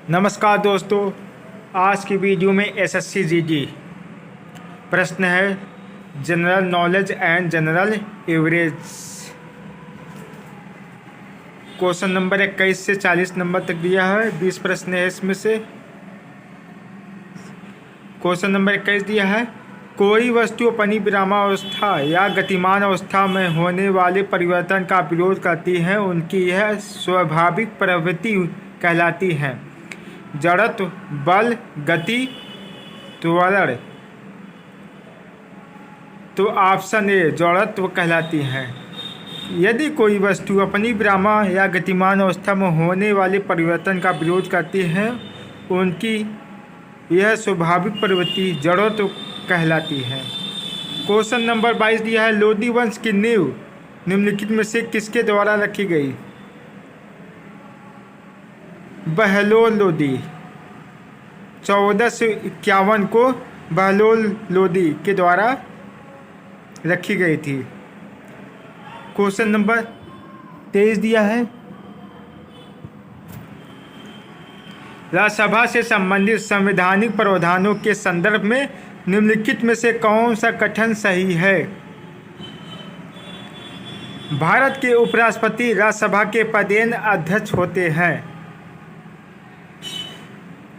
नमस्कार दोस्तों, आज की वीडियो में एसएससी जीडी प्रश्न है general knowledge and general average. Question number 21 से 40 नंबर तक दिया है। 20 प्रश्न है इसमें से। क्वेश्चन नंबर 21 दिया है, कोई वस्तु अपनी विरामावस्था या गतिमान अवस्था में होने वाले परिवर्तन का विरोध करती है, उनकी यह स्वाभाविक प्रवृत्ति कहलाती है। जड़त्व, बल, गति, त्वरण। तो ऑप्शन ए जड़त्व कहलाती है। यदि कोई वस्तु अपनी विरामा या गतिमान अवस्था में होने वाले परिवर्तन का विरोध करती है, उनकी यह स्वाभाविक प्रवृत्ति जड़त्व कहलाती है। क्वेश्चन नंबर 22 दिया है, लोदी वंश की नींव निम्नलिखित में से किसके द्वारा रखी गई? बहलोल लोदी। 1451 को बहलोल लोदी के द्वारा रखी गई थी। क्वेश्चन नंबर 23 दिया है, राज्यसभा से संबंधित संवैधानिक प्रावधानों के संदर्भ में निम्नलिखित में से कौन सा कथन सही है? भारत के उपराष्ट्रपति राज्यसभा के पदेन अध्यक्ष होते हैं।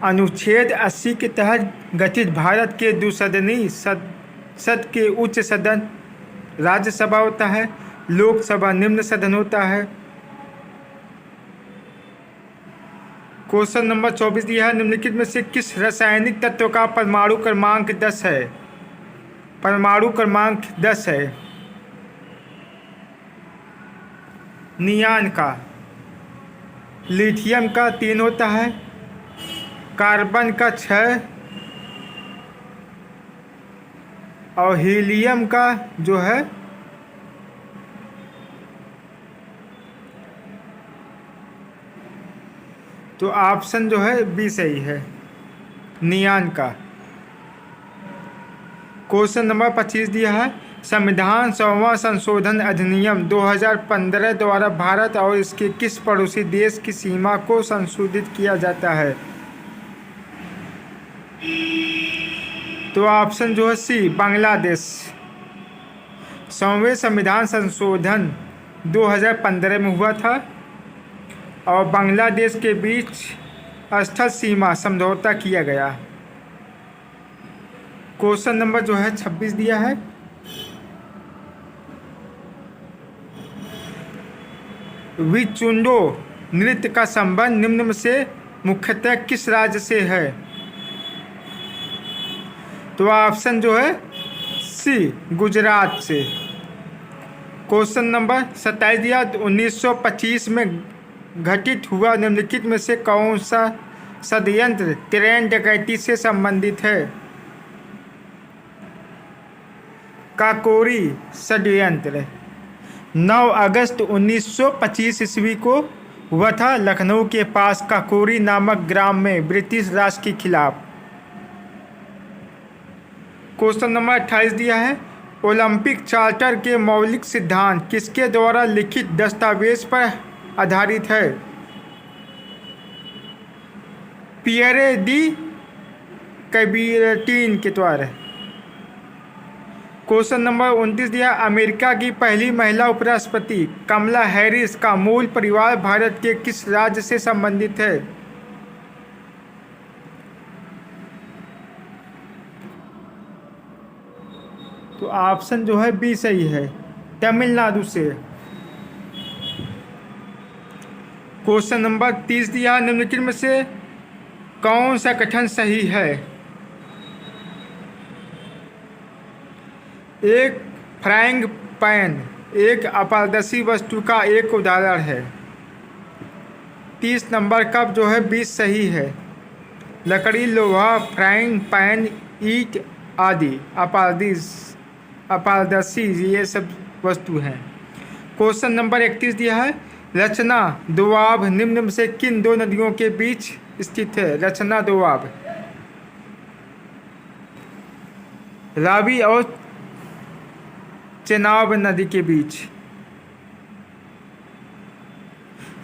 अनुच्छेद 80 के तहत गठित भारत के द्विसदनी सद के उच्च सदन राज्यसभा होता है, लोकसभा निम्न सदन होता है। क्वेश्चन नंबर 24 दिया है, निम्नलिखित में से किस रासायनिक तत्व का परमाणु क्रमांक 10 है? परमाणु क्रमांक 10 है नियान का। लिथियम का 3 होता है, कार्बन का 6 और हीलियम का जो है तो ऑप्शन जो है बी सही है, नियान का। क्वेश्चन नंबर 25 दिया है, संविधान 100वां संशोधन अधिनियम 2015 द्वारा भारत और इसके किस पड़ोसी देश की सीमा को संशोधित किया जाता है? तो ऑप्शन जो है सी, बांग्लादेश। 100वें संविधान संशोधन 2015 में हुआ था और बांग्लादेश के बीच स्थल सीमा समझौता किया गया। क्वेश्चन नंबर जो है 26 दिया है, विचुंडो नृत्य का संबंध निम्न में से मुख्यतः किस राज्य से है? तो ऑप्शन जो है सी, गुजरात से। क्वेश्चन नंबर 27 दिया, 1925 में घटित हुआ निम्नलिखित में से कौन सा षड्यंत्र ट्रेन डकैती से संबंधित है? काकोरी षड्यंत्र 9 अगस्त 1925 ईस्वी को हुआ था लखनऊ के पास काकोरी नामक ग्राम में ब्रिटिश राज के खिलाफ। क्वेश्चन नंबर 28 दिया है, ओलंपिक चार्टर के मौलिक सिद्धांत किसके द्वारा लिखित दस्तावेज पर आधारित है? पियरे दी कैबिरटीन के द्वारा। क्वेश्चन नंबर 29 दिया, अमेरिका की पहली महिला उपराष्ट्रपति कमला हैरिस का मूल परिवार भारत के किस राज्य से संबंधित है? तो ऑप्शन जो है बी सही है, तमिलनाडु से। क्वेश्चन नंबर 30 दिया, निम्नलिखित में से कौन सा कथन सही है? एक फ्राइंग पैन एक अपारदर्शी वस्तु का एक उदाहरण है। 30 नंबर का जो है 20 सही है। लकड़ी, लोहा, फ्राइंग पैन, ईंट आदि अपारदर्शी ये सब वस्तु हैं। क्वेश्चन नंबर 31 दिया है, रचना दोआब निम्न में से किन दो नदियों के बीच स्थित है? रचना दोआब रावी और चेनाब नदी के बीच।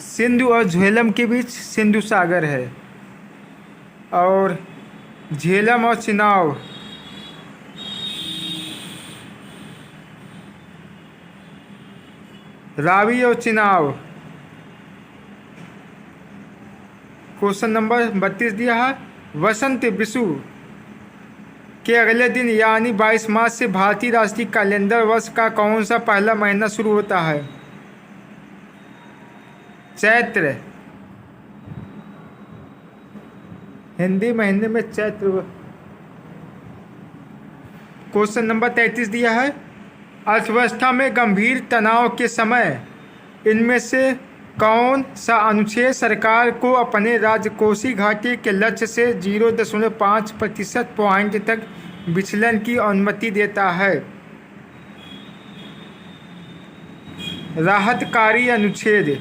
सिंधु और झेलम के बीच सिंधु सागर है। और झेलम और चिनाब। रावी और चिनाब। क्वेश्चन नंबर 32 दिया है, वसंत विषु के अगले दिन यानी 22 मार्च से भारतीय राष्ट्रीय कैलेंडर वर्ष का कौन सा पहला महीना शुरू होता है? चैत्र। हिंदी महीने में चैत्र। क्वेश्चन नंबर 33 दिया है, अर्थव्यवस्था में गंभीर तनाव के समय इनमें से कौन सा अनुच्छेद सरकार को अपने राजकोषीय घाटे के लक्ष्य से 0.5% पॉइंट तक विचलन की अनुमति देता है? राहतकारी अनुच्छेद।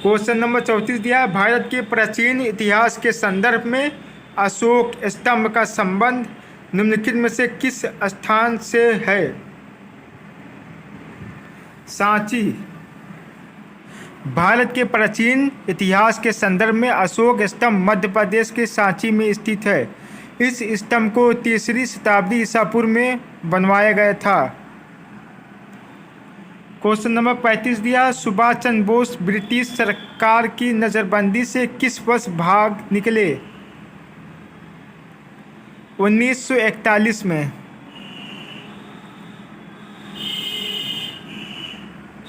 क्वेश्चन नंबर 34 दिया है, भारत के प्राचीन इतिहास के संदर्भ में अशोक स्तंभ का संबंध निम्नलिखित में से किस स्थान से है? सांची। भारत के प्राचीन इतिहास के संदर्भ में अशोक स्तंभ मध्य प्रदेश के सांची में स्थित है। इस स्तंभ को 3री शताब्दी ईसा पूर्व में बनवाया गया था। क्वेश्चन नंबर 35 दिया, सुभाष चंद्र बोस ब्रिटिश सरकार की नज़रबंदी से किस वर्ष भाग निकले? 1941 में।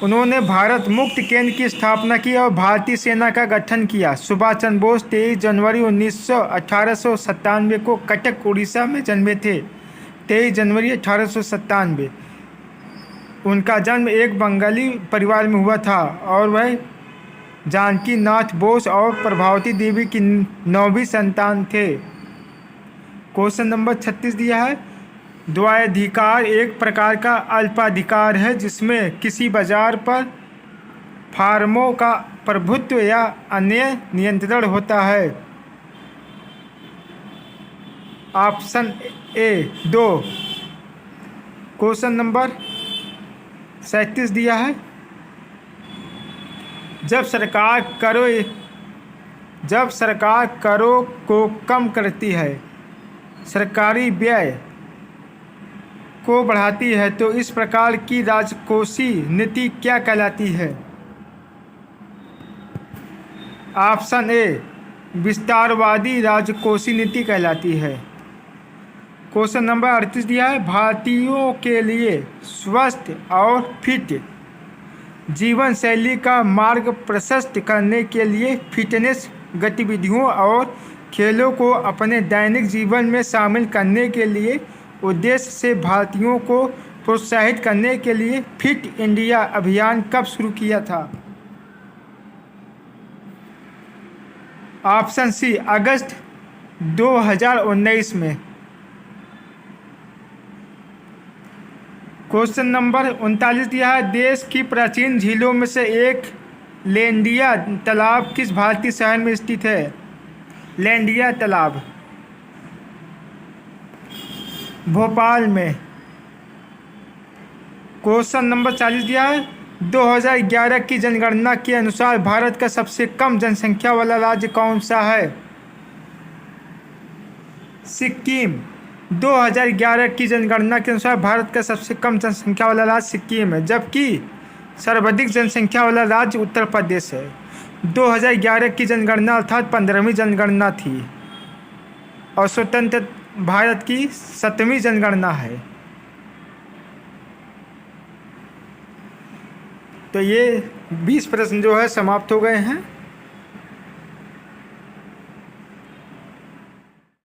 उन्होंने भारत मुक्त केंद्र की स्थापना की और भारतीय सेना का गठन किया। सुभाष चंद्र बोस 23 जनवरी 1897 को कटक उड़ीसा में जन्मे थे। 23 जनवरी 1897। उनका जन्म एक बंगाली परिवार में हुआ था और वह जानकी नाथ बोस और प्रभावती देवी की 9वीं संतान थे। क्वेश्चन नंबर 36 दिया है, द्वैधाधिकार एक प्रकार का अल्पाधिकार है जिसमें किसी बाजार पर फार्मों का प्रभुत्व या अन्य नियंत्रण होता है। Option A 2। क्वेश्चन नंबर 37 दिया है, जब सरकार करों को कम करती है, सरकारी व्यय को बढ़ाती है तो इस प्रकार की राजकोषीय नीति क्या कहलाती है? ऑप्शन ए विस्तारवादी राजकोषीय नीति कहलाती है। क्वेश्चन नंबर 38 दिया है, भारतीयों के लिए स्वस्थ और फिट जीवन शैली का मार्ग प्रशस्त करने के लिए फिटनेस गतिविधियों और खेलों को अपने दैनिक जीवन में शामिल करने के लिए उद्देश्य से भारतीयों को प्रोत्साहित करने के लिए फिट इंडिया अभियान कब शुरू किया था? ऑप्शन सी अगस्त 2019 में। क्वेश्चन नंबर 39 दिया है, देश की प्राचीन झीलों में से एक लेंडिया तालाब किस भारतीय शहर में स्थित है? लेंडिया तालाब भोपाल में। क्वेश्चन नंबर 40 दिया है, 2011 की जनगणना के अनुसार भारत का सबसे कम जनसंख्या वाला राज्य कौन सा है? सिक्किम। 2011 की जनगणना के अनुसार भारत का सबसे कम जनसंख्या वाला राज्य सिक्किम है, जबकि सर्वाधिक जनसंख्या वाला राज्य उत्तर प्रदेश है। 2011 की जनगणना अर्थात 15वीं जनगणना थी और स्वतंत्र भारत की 7वीं जनगणना है। तो ये 20 प्रश्न जो है समाप्त हो गए हैं।